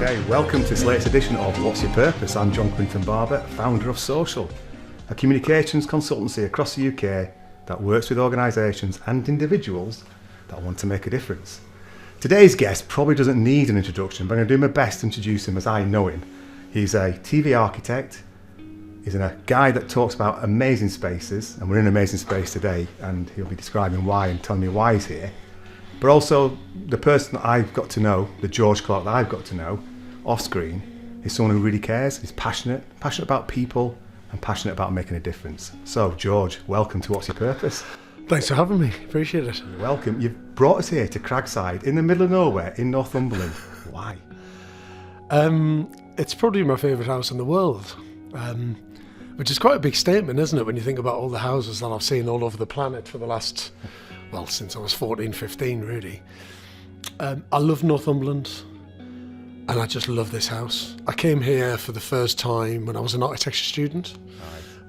Okay, welcome to this latest edition of What's Your Purpose? I'm John Quinton Barber, founder of Social, a communications consultancy across the UK that works with organisations and individuals that want to make a difference. Today's guest probably doesn't need an introduction, but I'm going to do my best to introduce him as I know him. He's a TV architect, he's a guy that talks about amazing spaces, and we're in an amazing space today, and he'll be describing why and telling me why he's here. But also, the person that I've got to know, the George Clarke that I've got to know, off screen, is someone who really cares, is passionate about people, and passionate about making a difference. So, George, welcome to What's Your Purpose? Thanks for having me, appreciate it. You're welcome. You've brought us here to Cragside, in the middle of nowhere, in Northumberland. Why? It's probably my favourite house in the world, which is quite a big statement, isn't it, when you think about all the houses that I've seen all over the planet for the last... well, since I was 14, 15, really. I love Northumberland, and I just love this house. I came here for the first time when I was an architecture student,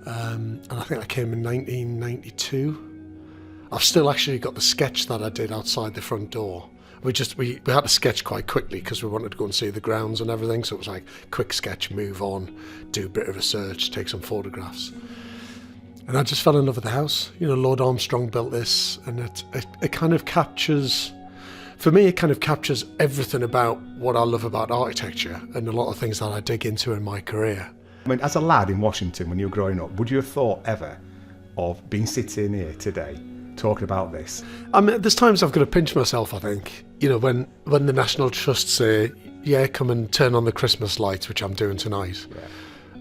and I think I came in 1992. I've still actually got the sketch that I did outside the front door. We had to sketch quite quickly because we wanted to go and see the grounds and everything, so it was like, quick sketch, move on, do a bit of research, take some photographs. And I just fell in love with the house. You know, Lord Armstrong built this, and it kind of captures, for me, it kind of captures everything about what I love about architecture and a lot of things that I dig into in my career. I mean, as a lad in Washington, when you were growing up, would you have thought ever of being sitting here today talking about this? I mean, there's times I've got to pinch myself, I think. You know, when the National Trust say, yeah, come and turn on the Christmas lights, which I'm doing tonight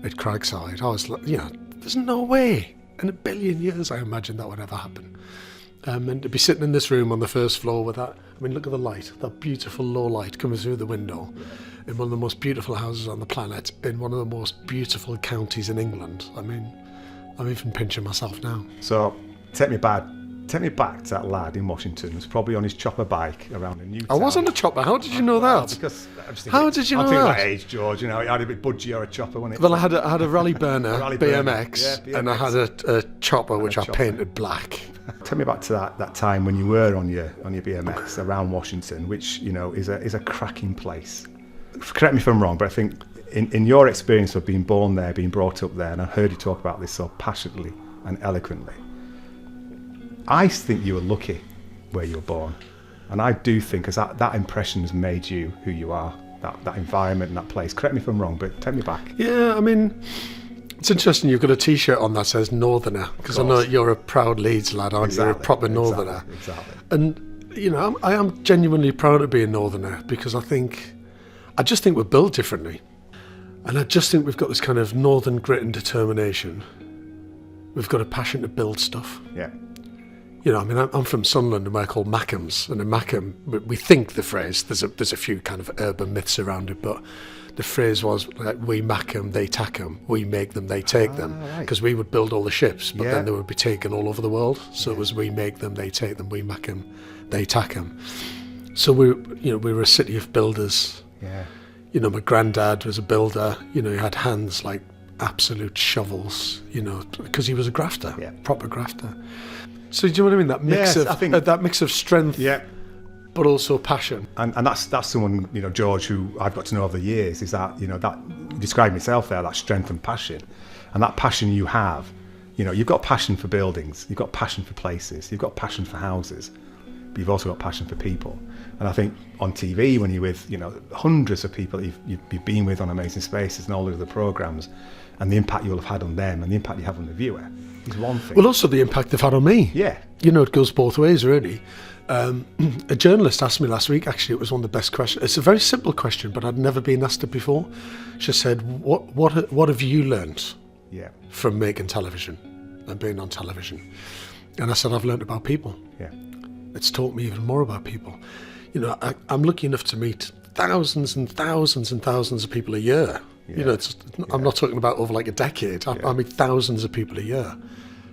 at Cragside, I was like, you know, there's no way. In a billion years, I imagine that would ever happen. And to be sitting in this room on the first floor with that, I mean, look at the light, that beautiful low light coming through the window in one of the most beautiful houses on the planet, in one of the most beautiful counties in England. I mean, I'm even pinching myself now. So, take me back to that lad in Washington who's probably on his chopper bike around a new town. I was on a chopper. How did you know that? Because I'm just thinking, how did you know I'm thinking that? That age, George. You know, it had a bit budgie or a chopper, wasn't it? Well, I had a rally burner, BMX, BMX, and I had a chopper which I painted black. Tell me back to that time when you were on your BMX around Washington, which, you know, is a cracking place. Correct me if I'm wrong, but I think in your experience of being born there, being brought up there, and I've heard you talk about this so passionately and eloquently, I think you were lucky where you were born. And I do think, because that impression has made you who you are, that environment and that place. Correct me if I'm wrong, but take me back. Yeah, I mean, it's interesting you've got a T-shirt on that says Northerner, because I know you're a proud Leeds lad, aren't you? You're a proper Northerner. Exactly. And, you know, I am genuinely proud of being Northerner, because I just think we're built differently. And I just think we've got this kind of northern grit and determination. We've got a passion to build stuff. Yeah. You know, I mean, I'm from Sunderland, and we're called Mackhams, and in Mackham, we think the phrase, there's a few kind of urban myths around it, but the phrase was like, we mack 'em, they tack 'em, we make them, they take them, because we would build all the ships, but then they would be taken all over the world. So it was we make them, they take them, we mack 'em, they tack 'em. So we were a city of builders. Yeah. You know, my granddad was a builder. You know, he had hands like absolute shovels. You know, because he was a grafter, proper grafter. So do you know what I mean? That mix of strength, but also passion. And that's someone, you know, George, who I've got to know over the years, is that, you know, that you described yourself there, that strength and passion. And that passion you have, you know, you've got passion for buildings, you've got passion for places, you've got passion for houses, but you've also got passion for people. And I think on TV, when you're with, you know, hundreds of people you've been with on Amazing Spaces and all the other programmes, and the impact you'll have had on them and the impact you have on the viewer is one thing. Well, also the impact they've had on me. Yeah. You know, it goes both ways, really. A journalist asked me last week, actually, it was one of the best questions. It's a very simple question, but I'd never been asked it before. She said, what have you learnt from making television and being on television? And I said, I've learnt about people. Yeah. It's taught me even more about people. You know, I'm lucky enough to meet thousands and thousands and thousands of people a year. Yeah. You know, I'm not talking about over like a decade. I meet thousands of people a year,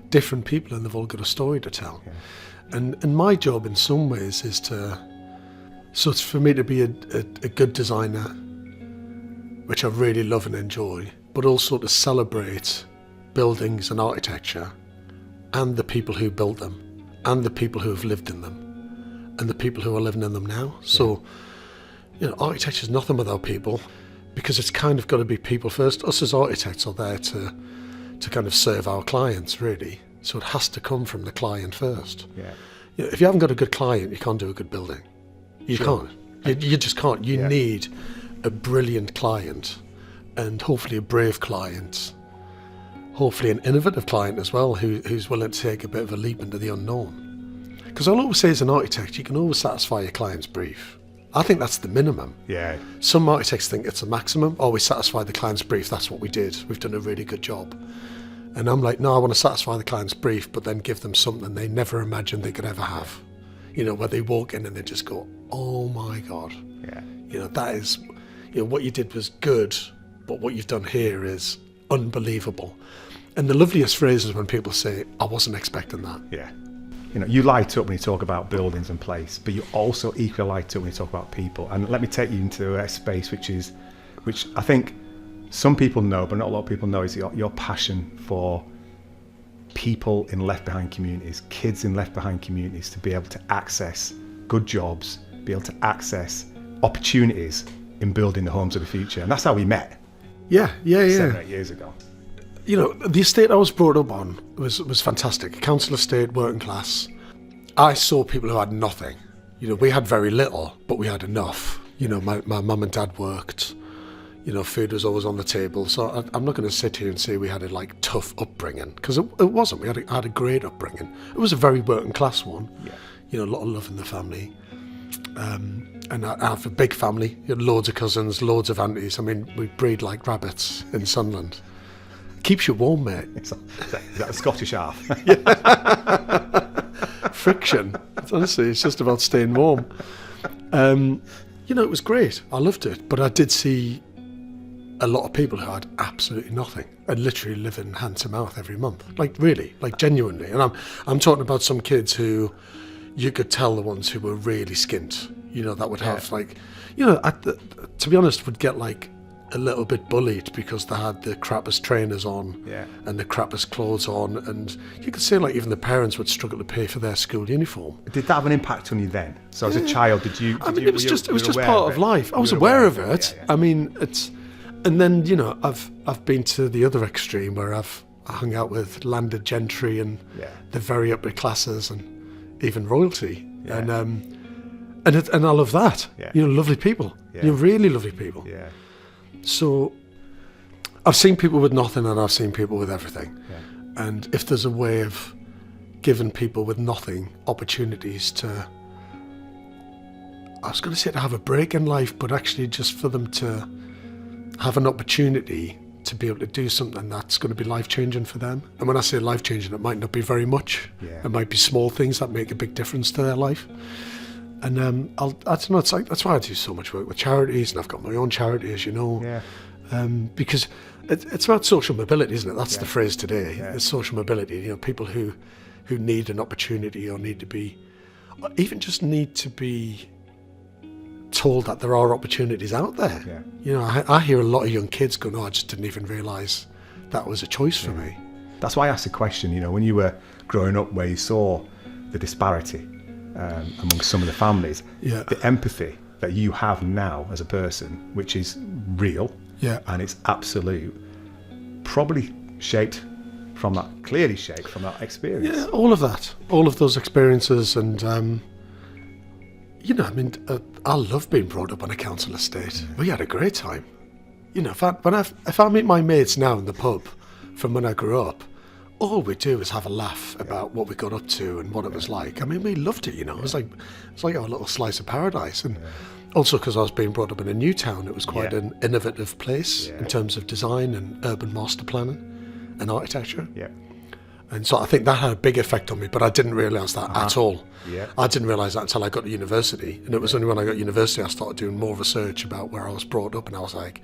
different people, and they've all got a story to tell. Yeah. And my job in some ways is it's for me to be a good designer, which I really love and enjoy, but also to celebrate buildings and architecture and the people who built them and the people who have lived in them and the people who are living in them now. So, architecture is nothing without people, because it's kind of got to be people first. Us as architects are there to kind of serve our clients, really. So it has to come from the client first. Yeah. If you haven't got a good client, you can't do a good building. You Sure. can't. You just can't. You need a brilliant client, and hopefully a brave client, hopefully an innovative client as well, who's willing to take a bit of a leap into the unknown. Because I'll always say, as an architect, you can always satisfy your client's brief. I think that's the minimum. Yeah. Some architects think it's a maximum. Oh, we satisfied the client's brief, that's what we did. We've done a really good job. And I'm like, no, I want to satisfy the client's brief, but then give them something they never imagined they could ever have. Where they walk in and they just go, oh my God. Yeah. That is, what you did was good, but what you've done here is unbelievable. And the loveliest phrase is when people say, I wasn't expecting that. Yeah. You light up when you talk about buildings and place, but you also equally light up when you talk about people. And let me take you into a space which I think some people know, but not a lot of people know, is your passion for people in left behind communities, kids in left behind communities, to be able to access good jobs, be able to access opportunities in building the homes of the future. And that's how we met. Yeah. 7 or 8 years ago. The estate I was brought up on was fantastic. Council estate, working class. I saw people who had nothing. We had very little, but we had enough. My mum and dad worked. Food was always on the table. So I'm not going to sit here and say we had a tough upbringing, because it wasn't. I had a great upbringing. It was a very working class one. Yeah. A lot of love in the family. And I have a big family. Loads of cousins, loads of aunties. I mean, we breed like rabbits in Sunderland. Keeps you warm, mate. Is that a Scottish half? Friction. Honestly, it's just about staying warm. It was great. I loved it. But I did see a lot of people who had absolutely nothing and literally living hand to mouth every month. Really, to And I'm talking about some kids who you could tell the ones who were really skint. That would have to be honest, would get a little bit bullied because they had the crappiest trainers on and the crappiest clothes on, and you could say even the parents would struggle to pay for their school uniform. Did that have an impact on you then? So as a child, did you? It was just part of life. I was aware of it. Yeah. I mean, and then I've been to the other extreme where I've hung out with landed gentry and the very upper classes and even royalty, and I love that. Lovely people. Really lovely people. Yeah. So I've seen people with nothing and I've seen people with everything. Yeah. And if there's a way of giving people with nothing opportunities to, I was going to say to have a break in life, but actually just for them to have an opportunity to be able to do something that's going to be life-changing for them. And when I say life-changing, it might not be very much. Yeah. It might be small things that make a big difference to their life. And I don't know, that's why I do so much work with charities, and I've got my own charity, as you know. Yeah. Because it's about social mobility, isn't it? That's the phrase today. It's social mobility. People who need an opportunity or need to be, or even just need to be told that there are opportunities out there. Yeah. I hear a lot of young kids go, "No, I just didn't even realise that was a choice for me." That's why I asked the question. When you were growing up, where you saw the disparity among some of the families, the empathy that you have now as a person, which is real, and it's absolute, probably clearly shaped from that experience. Yeah, all of those experiences, and I love being brought up on a council estate. We had a great time. If I meet my mates now in the pub from when I grew up, all we do is have a laugh about what we got up to and what it was like. I mean, we loved it, It was like our little slice of paradise. And also because I was being brought up in a new town, it was quite an innovative place in terms of design and urban master planning and architecture. Yeah. And so I think that had a big effect on me, but I didn't realise that at all. Yeah. I didn't realise that until I got to university. And it was only when I got to university I started doing more research about where I was brought up, and I was like,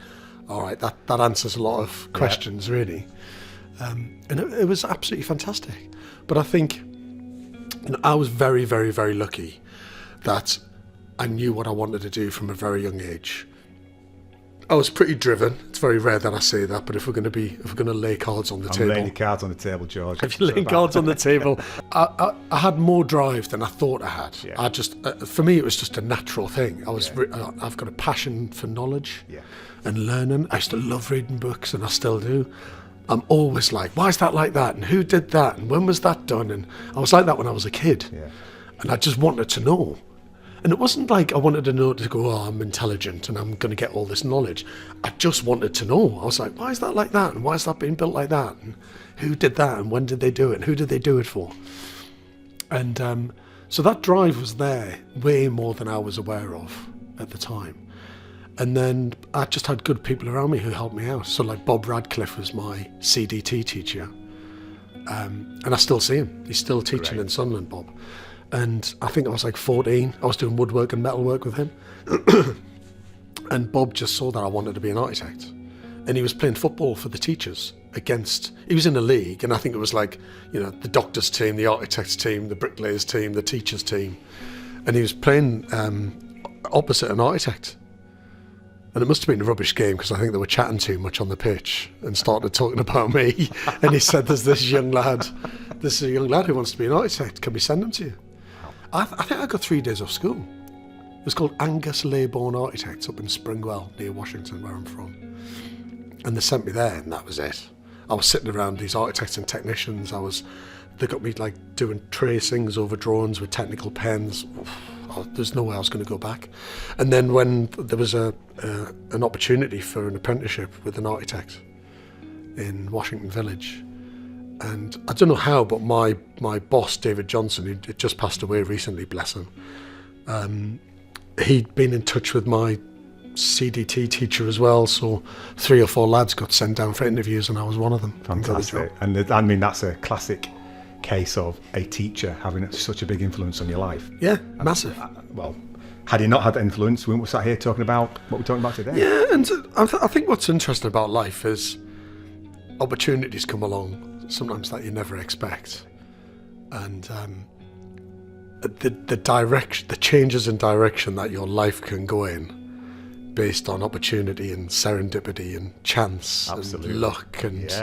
all right, that answers a lot of questions, really. And it was absolutely fantastic. But I think I was very, very, very lucky that I knew what I wanted to do from a very young age. I was pretty driven. It's very rare that I say that, but if we're going to lay cards on the table, laying cards on the table, George. If you lay cards on the table, I had more drive than I thought I had. Yeah. I just, for me, it was just a natural thing. I've got a passion for knowledge and learning. I used to love reading books, and I still do. I'm always like, why is that like that? And who did that? And when was that done? And I was like that when I was a kid. Yeah. And I just wanted to know. And it wasn't like I wanted to know to go, oh, I'm intelligent and I'm going to get all this knowledge. I just wanted to know. I was like, why is that like that? And why is that being built like that? And who did that? And when did they do it? And who did they do it for? And so that drive was there way more than I was aware of at the time. And then I just had good people around me who helped me out. So like Bob Radcliffe was my CDT teacher. And I still see him. He's still teaching in Sunderland, Bob. And I think I was like 14. I was doing woodwork and metalwork with him. And Bob just saw that I wanted to be an architect. And he was playing football for the teachers he was in a league, and I think it was like, the doctors team, the architects team, the bricklayers team, the teachers team. And he was playing opposite an architect. And it must have been a rubbish game because I think they were chatting too much on the pitch and started talking about me. And he said, there's this young lad who wants to be an architect. Can we send him to you? I think I got 3 days off school. It was called Angus Laybourne Architects up in Springwell, near Washington, where I'm from. And they sent me there, and that was it. I was sitting around these architects and technicians. They got me like doing tracings over drawings with technical pens. There's no way I was going to go back. And then when there was an opportunity for an apprenticeship with an architect in Washington Village, and I don't know how, but my boss, David Johnson, who just passed away recently, bless him, he'd been in touch with my CDT teacher as well, so 3 or 4 lads got sent down for interviews, and I was one of them. Fantastic. And I mean, that's a classic case of a teacher having such a big influence on your life. Yeah, massive. Well, had he not had that influence, we wouldn't be sat here talking about what we're talking about today. Yeah, and I think what's interesting about life is opportunities come along sometimes that you never expect, and the changes in direction that your life can go in based on opportunity and serendipity and chance and luck and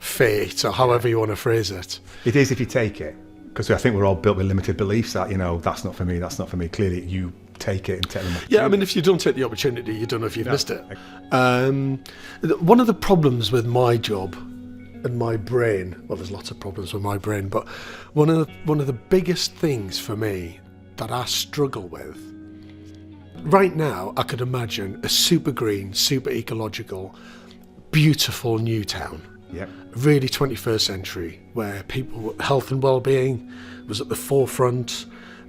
fate, or however you want to phrase it. It is if you take it, because I think we're all built with limited beliefs that, that's not for me, that's not for me. Clearly you take it and take them. Yeah, I mean, if you don't take the opportunity, you don't know if you've missed it. One of the problems with my job and my brain, well, there's lots of problems with my brain, but one of the biggest things for me that I struggle with right now, I could imagine a super green, super ecological, beautiful new town. Yep. Really 21st century, where people, health and well-being was at the forefront,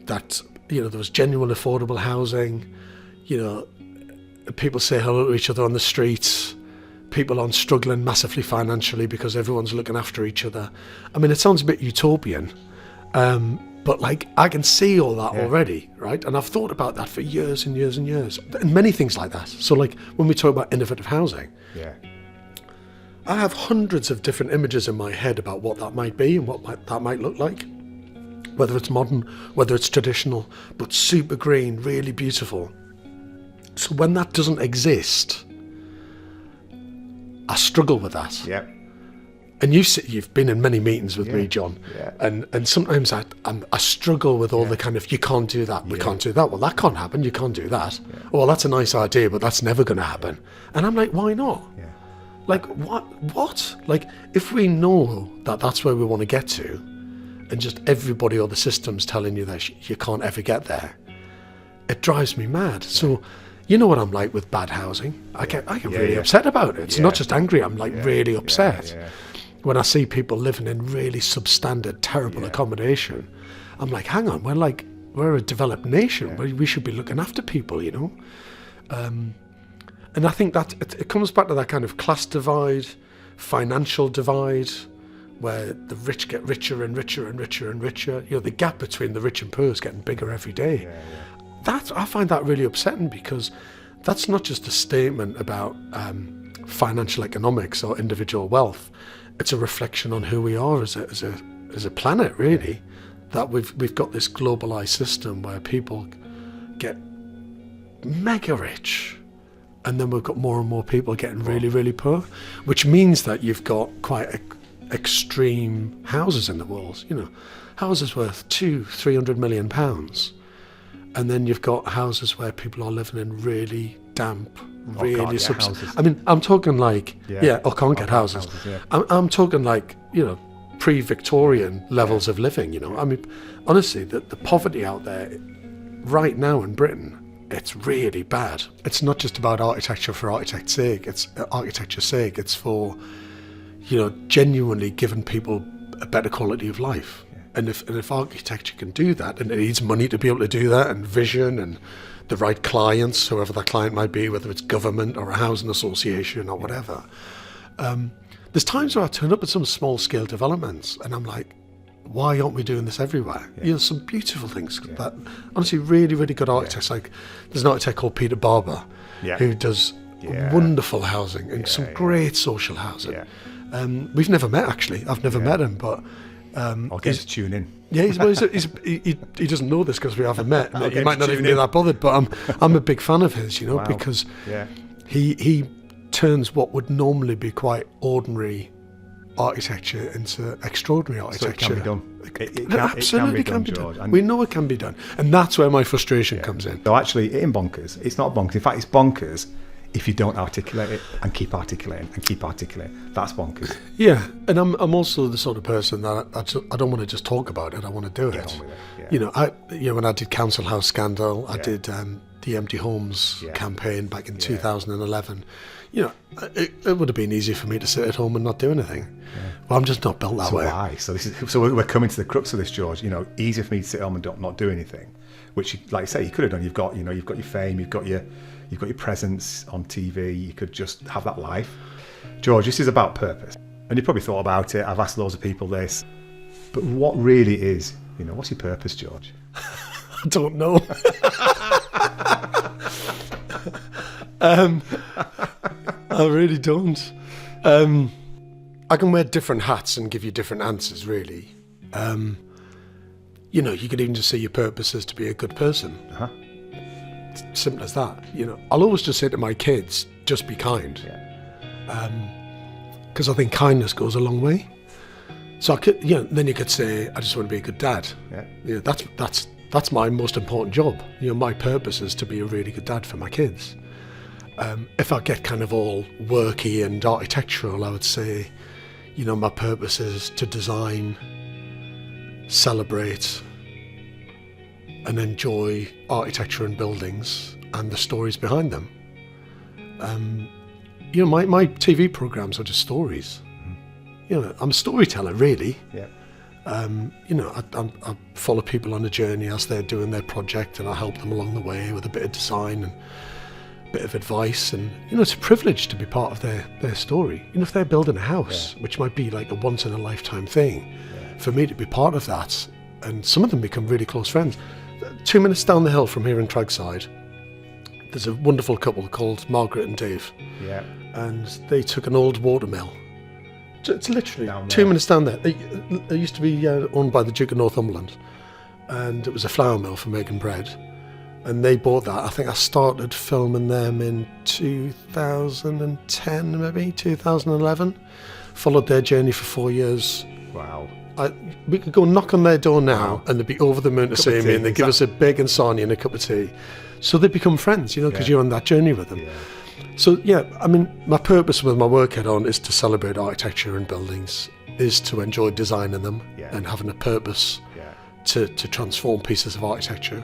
that, there was genuine affordable housing, people say hello to each other on the streets, people aren't struggling massively financially because everyone's looking after each other. I mean, it sounds a bit utopian, but like I can see all that already, right? And I've thought about that for years and years and years, and many things like that. So like when we talk about innovative housing, I have hundreds of different images in my head about what that might be and what that might look like, whether it's modern, whether it's traditional, but super green, really beautiful. So when that doesn't exist, I struggle with that. Yep. And you've been in many meetings with me, John, and sometimes I struggle with all the kind of, you can't do that, we can't do that, well, that can't happen, you can't do that. Well, that's a nice idea, but that's never going to happen. And I'm like, why not? Like, what? Like, if we know that that's where we want to get to, and just everybody or the system's telling you that you can't ever get there, it drives me mad. So, you know what I'm like with bad housing? I get really upset about it. It's not just angry, I'm like really upset. When I see people living in really substandard, terrible accommodation, I'm like, hang on, we're a developed nation. We should be looking after people, And I think that it comes back to that kind of class divide, financial divide, where the rich get richer and richer and richer and richer. The gap between the rich and poor is getting bigger every day. I find that really upsetting, because that's not just a statement about financial economics or individual wealth. It's a reflection on who we are as a planet, really. That we've got this globalized system where people get mega rich and then we've got more and more people getting really, really poor, which means that you've got quite extreme houses in the world. You know, houses worth £200-300 million, and then you've got houses where people are living in really damp, really houses. I mean, I'm talking like or can't get houses. Yeah. I'm talking like, you know, pre-Victorian levels of living. You know, I mean, honestly, the poverty out there right now in Britain, it's really bad. It's not just about architecture for architect's sake. It's architecture's sake. It's for, you know, genuinely giving people a better quality of life. Yeah. And if architecture can do that, and it needs money to be able to do that, and vision, and the right clients, whoever that client might be, whether it's government or a housing association or whatever. There's times where I turn up at some small scale developments and I'm like, why aren't we doing this everywhere? You know, some beautiful things that honestly really, really good architects. Like there's an architect called Peter Barber who does wonderful housing and some great social housing. We've never met, actually. I've never met him, but I'll get to tune in. Yeah, he doesn't know this because we haven't met. He might not even be that bothered, but I'm a big fan of his, you know, because he turns what would normally be quite ordinary architecture into extraordinary architecture. So it can be done. It Absolutely can be done, George. We know it can be done, and that's where my frustration comes in. So actually, it ain't bonkers. It's not bonkers. In fact, it's bonkers if you don't articulate it and keep articulating and keep articulating. That's bonkers. Yeah, and I'm also the sort of person that I don't want to just talk about it. I want to do it. Get on with it. Yeah. You know, when I did Council House Scandal, I did the Empty Homes campaign back in 2011. You know, it would have been easy for me to sit at home and not do anything. But I'm just not built that way. Why? So we're coming to the crux of this, George. You know, easier for me to sit home and not do anything, which, like I say, you could have done. You've got your fame, you've got your presence on TV. You could just have that life. George, this is about purpose, and you probably thought about it. I've asked loads of people this, but what really is, you know, what's your purpose, George? I don't know. I really don't. I can wear different hats and give you different answers, really. You know, you could even just say your purpose is to be a good person. It's simple as that. You know, I'll always just say to my kids, just be kind. Because I think kindness goes a long way. So I could, you know, then you could say, I just want to be a good dad. You know, that's my most important job. You know, my purpose is to be a really good dad for my kids. If I get kind of all worky and architectural, I would say, you know, my purpose is to design, celebrate, and enjoy architecture and buildings and the stories behind them. You know, my TV programs are just stories. You know, I'm a storyteller, really. You know, I follow people on a journey as they're doing their project, and I help them along the way with a bit of design and bit of advice. And you know, it's a privilege to be part of their story. You know, if they're building a house, which might be like a once in a lifetime thing, for me to be part of that, and some of them become really close friends. 2 minutes down the hill from here in Cragside, there's a wonderful couple called Margaret and Dave, and they took an old watermill. It's literally 2 minutes down there. It used to be owned by the Duke of Northumberland, and it was a flour mill for making bread. And they bought that. I think I started filming them in 2010, maybe 2011. Followed their journey for 4 years. Wow. We could go knock on their door now, and they'd be over the moon to see me, and they'd give us a bacon sarnie and a cup of tea. So they become friends, you know, because you're on that journey with them. So I mean, my purpose with my work head on is to celebrate architecture and buildings, is to enjoy designing them and having a purpose to transform pieces of architecture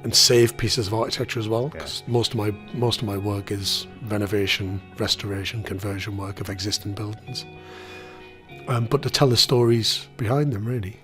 and save pieces of architecture as well, because most of my work is renovation, restoration, conversion work of existing buildings. But to tell the stories behind them, really.